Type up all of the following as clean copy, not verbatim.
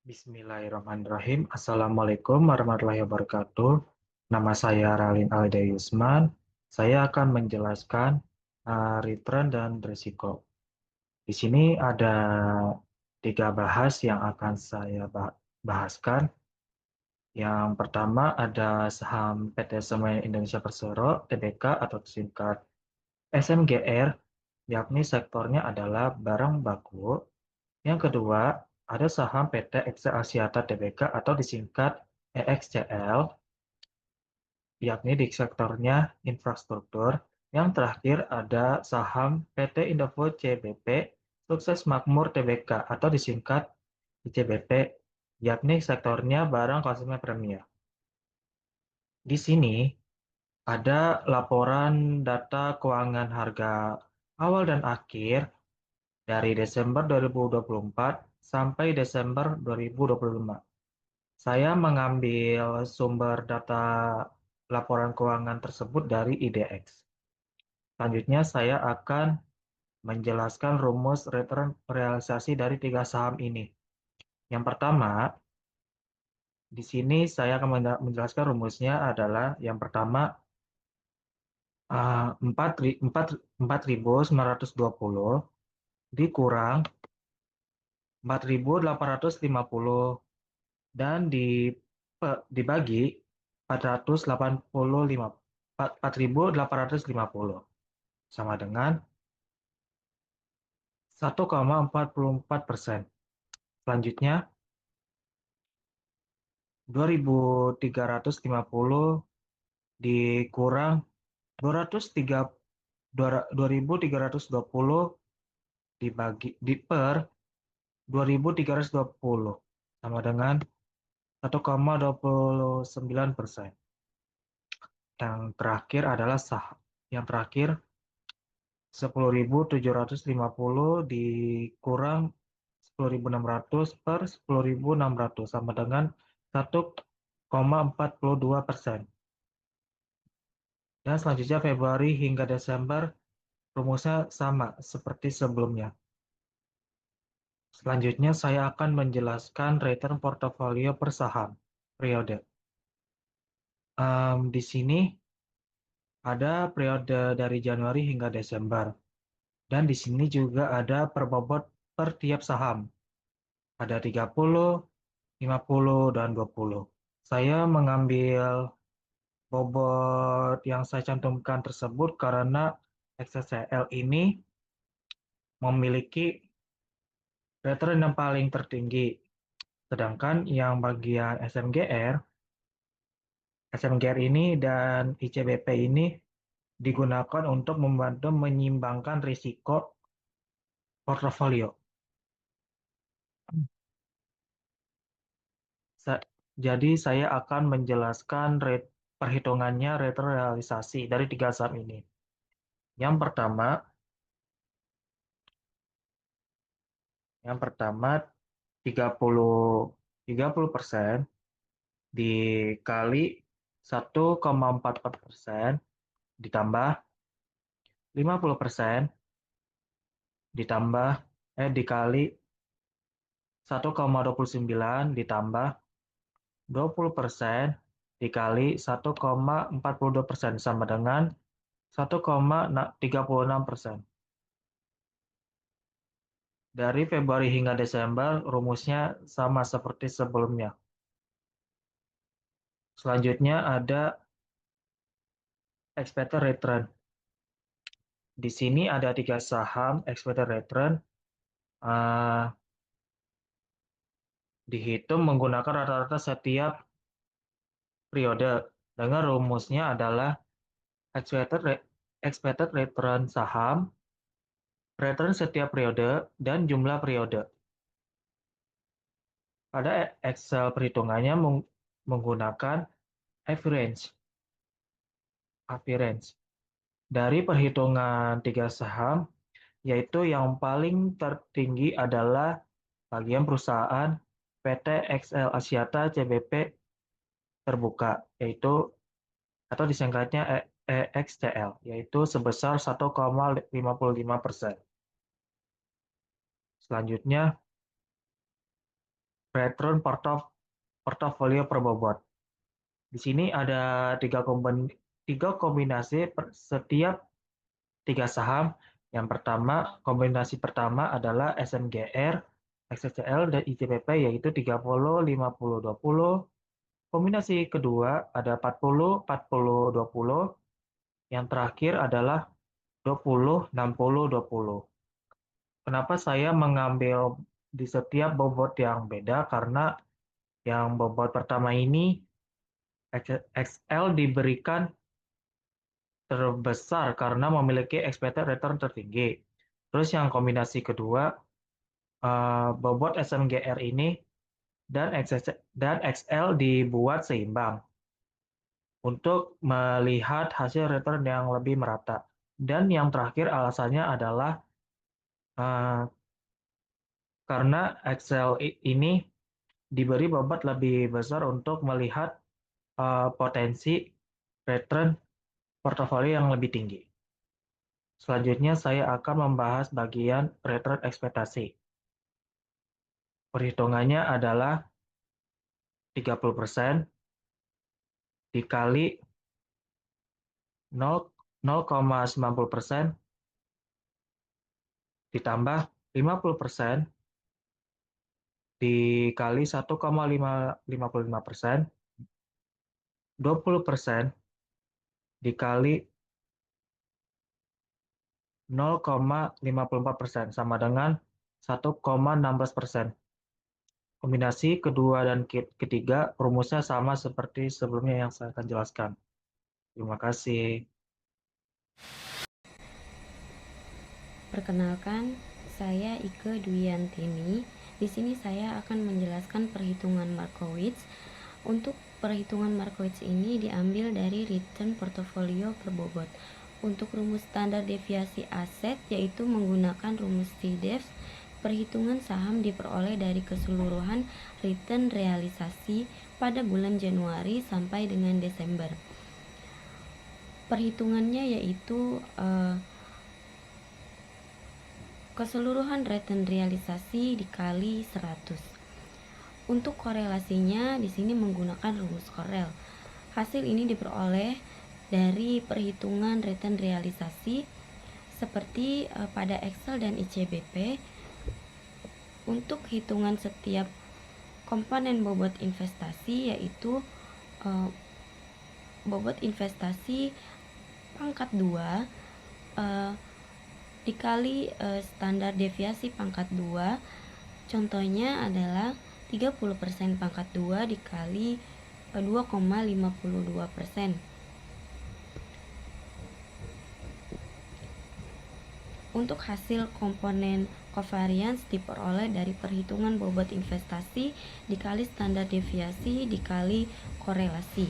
Bismillahirrahmanirrahim. Assalamualaikum warahmatullahi wabarakatuh. Nama saya Ralin Alda Yusman. Saya akan menjelaskan return dan risiko. Di sini ada tiga bahas yang akan saya bahaskan. Yang pertama ada saham PT Semen Indonesia Persero, TBK atau singkat SMGR, yakni sektornya adalah barang baku. Yang kedua, ada saham PT Excel Aksiata Tbk atau disingkat EXCL, yakni di sektornya infrastruktur. Yang terakhir ada saham PT Indofood CBP Sukses Makmur Tbk atau disingkat ICBP, yakni sektornya barang konsumen premier. Di sini ada laporan data keuangan harga awal dan akhir dari Desember 2024 sampai Desember 2025. Saya mengambil sumber data laporan keuangan tersebut dari IDX. Selanjutnya saya akan menjelaskan rumus return realisasi dari tiga saham ini. Yang pertama, di sini saya akan menjelaskan rumusnya adalah yang pertama 4.920 dikurang 4.850 dan dibagi 4.850 sama dengan 1,44%. Selanjutnya 2.350 dikurang 2.320 dibagi per 2.320 sama dengan 1,29%. Yang terakhir adalah yang terakhir 10.750 dikurang 10.600 per 10.600 sama dengan 1,42%. Dan selanjutnya Februari hingga Desember rumusnya sama seperti sebelumnya. Selanjutnya saya akan menjelaskan return portofolio per saham periode. Di sini ada periode dari Januari hingga Desember. Dan di sini juga ada perbobot per tiap saham. Ada 30, 50, dan 20. Saya mengambil bobot yang saya cantumkan tersebut karena XCL ini memiliki return yang paling tertinggi. Sedangkan yang bagian SMGR ini dan ICBP ini digunakan untuk membantu menyeimbangkan risiko portofolio. Jadi saya akan menjelaskan perhitungannya return realisasi dari tiga saham ini. Yang pertama, yang pertama 30% dikali 1,44% ditambah 50% ditambah dikali 1,29 ditambah 20% dikali 1,42% sama dengan 1,36%. Dari Februari hingga Desember, rumusnya sama seperti sebelumnya. Selanjutnya ada expected return. Di sini ada tiga saham expected return. Dihitung menggunakan rata-rata setiap periode. Dengan rumusnya adalah expected return saham, return setiap periode, dan jumlah periode. Pada Excel perhitungannya menggunakan average. Dari perhitungan tiga saham, yaitu yang paling tertinggi adalah bagian perusahaan PT XL Aksiata CBP terbuka, yaitu atau disingkatnya EXCL, yaitu sebesar 1,55%. Selanjutnya, return portofolio per bobot. Di sini ada tiga kombinasi setiap tiga saham. Yang pertama, kombinasi pertama adalah SMGR, XCCL, dan ICBP, yaitu 30, 50, 20. Kombinasi kedua ada 40, 40, 20. Yang terakhir adalah 20, 60, 20. Kenapa saya mengambil di setiap bobot yang beda? Karena yang bobot pertama ini XL diberikan terbesar karena memiliki expected return tertinggi. Terus yang kombinasi kedua, bobot SMGR ini dan XL dibuat seimbang untuk melihat hasil return yang lebih merata. Dan yang terakhir alasannya adalah uh, karena Excel ini diberi bobot lebih besar untuk melihat potensi return portofolio yang lebih tinggi. Selanjutnya saya akan membahas bagian return ekspektasi. Perhitungannya adalah 30% dikali 0,90% ditambah 50% dikali 1,55%, 20% dikali 0,54% sama dengan 1,16%. Kombinasi kedua dan ketiga rumusnya sama seperti sebelumnya yang saya akan jelaskan. Terima kasih. Perkenalkan, saya Ike Dwiyantini. Di sini saya akan menjelaskan perhitungan Markowitz. Untuk perhitungan Markowitz ini diambil dari return portofolio per bobot. Untuk rumus standar deviasi aset yaitu menggunakan rumus CDEV, perhitungan saham diperoleh dari keseluruhan return realisasi pada bulan Januari sampai dengan Desember. Perhitungannya yaitu keseluruhan return realisasi dikali 100. Untuk korelasinya di sini menggunakan rumus Korel. Hasil ini diperoleh dari perhitungan return realisasi seperti pada Excel dan ICBP. Untuk hitungan setiap komponen bobot investasi yaitu bobot investasi pangkat 2 dikali standar deviasi pangkat 2. Contohnya adalah 30% pangkat 2 dikali 2,52%. Untuk hasil komponen covariance diperoleh dari perhitungan bobot investasi dikali standar deviasi dikali korelasi.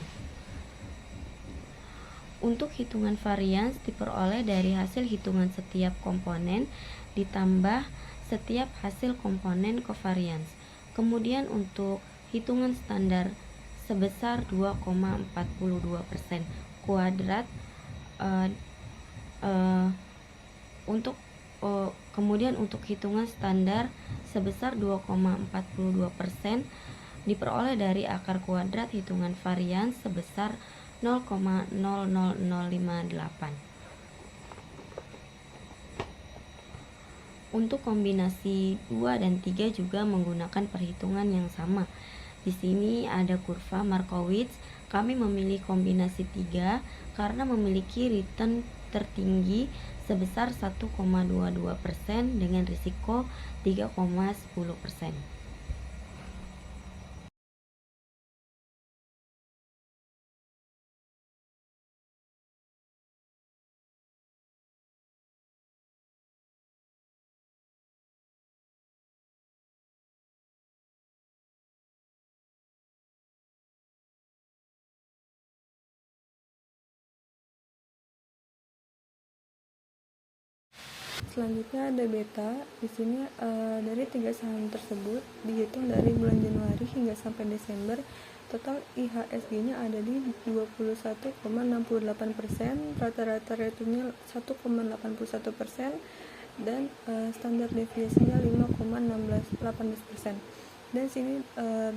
Untuk hitungan variance diperoleh dari hasil hitungan setiap komponen ditambah setiap hasil komponen covariance. Kemudian untuk hitungan standar sebesar 2,42% kuadrat kemudian untuk hitungan standar sebesar 2,42% diperoleh dari akar kuadrat hitungan varians sebesar 0,00058. Untuk kombinasi 2 dan 3 juga menggunakan perhitungan yang sama. Di sini ada kurva Markowitz. Kami memilih kombinasi 3 karena memiliki return tertinggi sebesar 1,22% dengan risiko 3,10%. Selanjutnya ada beta. Di sini dari 3 saham tersebut dihitung dari bulan Januari hingga sampai Desember, total IHSG-nya ada di 21,68%, rata-rata returnnya 1,81%, dan standar deviasinya 5,18%. Dan sini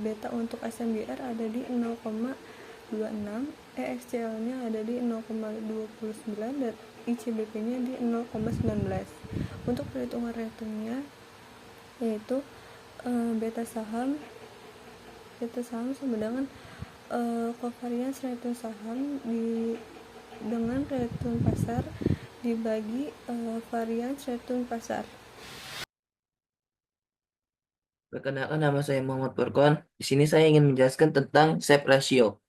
beta untuk SMGR ada di 0,26, EXCL-nya ada di 0,29 dan ICBP-nya di 0,19. Untuk perhitungan returnnya yaitu beta saham sama dengan covariance return saham dengan return pasar dibagi variance return pasar. Perkenalkan, nama saya Muhammad Furqon. Di sini saya ingin menjelaskan tentang Sharpe ratio.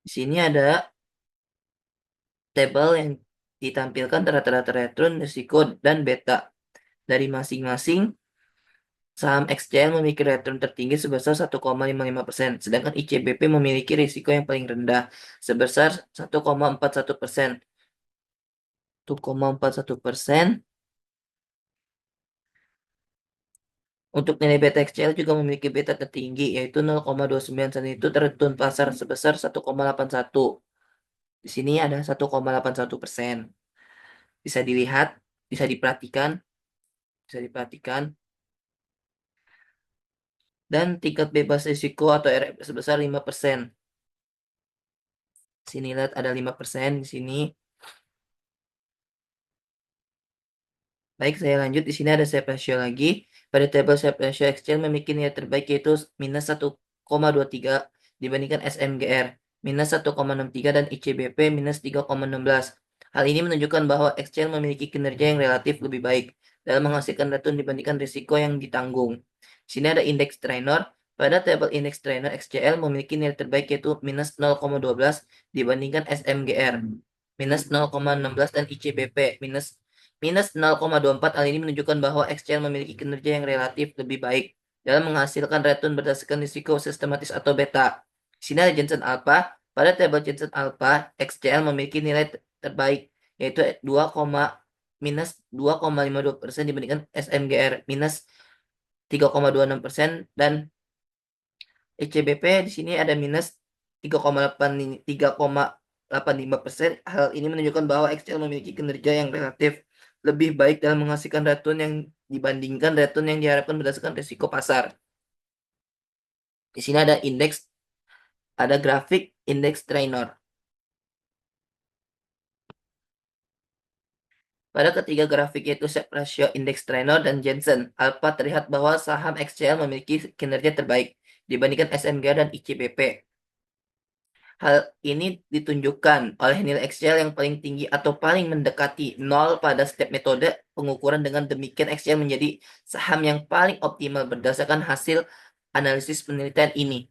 Di sini ada tabel yang ditampilkan rata-rata return, risiko, dan beta dari masing-masing saham XCL memiliki return tertinggi sebesar 1,55%, sedangkan ICBP memiliki risiko yang paling rendah sebesar 1,41%. 1,41%. Untuk nilai beta XCL juga memiliki beta tertinggi, yaitu 0,29, dan itu return pasar sebesar 1,81. Di sini ada 1,81%. Bisa dilihat, bisa diperhatikan, dan tingkat bebas risiko atau RF sebesar 5%. Sini lihat ada 5% di sini. Baik, saya lanjut. Di sini ada Sharpe ratio lagi. Pada tabel Sharpe ratio XCL memiliki nilai terbaik yaitu minus 1,23 dibandingkan SMGR minus 1,63 dan ICBP minus 3,16. Hal ini menunjukkan bahwa XCL memiliki kinerja yang relatif lebih baik dalam menghasilkan return dibandingkan risiko yang ditanggung. Di sini ada indeks trainer. Pada tabel indeks trainer, XCL memiliki nilai terbaik yaitu minus 0,12 dibandingkan SMGR minus 0,16 dan ICBP minus 0,24. Hal ini menunjukkan bahwa XCL memiliki kinerja yang relatif lebih baik dalam menghasilkan return berdasarkan risiko sistematis atau beta. Di sini ada Jensen Alpha. Pada tabel Jensen Alpha, XCL memiliki nilai terbaik yaitu minus 2,52% dibandingkan SMGR minus 3,26% dan ICBP di sini ada minus 3,85%. Hal ini menunjukkan bahwa XCL memiliki kinerja yang relatif lebih baik dalam menghasilkan return yang dibandingkan return yang diharapkan berdasarkan risiko pasar. Di sini ada grafik indeks trainer. Pada ketiga grafik yaitu Sharpe ratio, indeks trainer, dan Jensen Alpha terlihat bahwa saham XCL memiliki kinerja terbaik dibandingkan SMGR dan ICBP. Hal ini ditunjukkan oleh nilai XCL yang paling tinggi atau paling mendekati 0 pada setiap metode pengukuran. Dengan demikian, XCL menjadi saham yang paling optimal berdasarkan hasil analisis penelitian ini.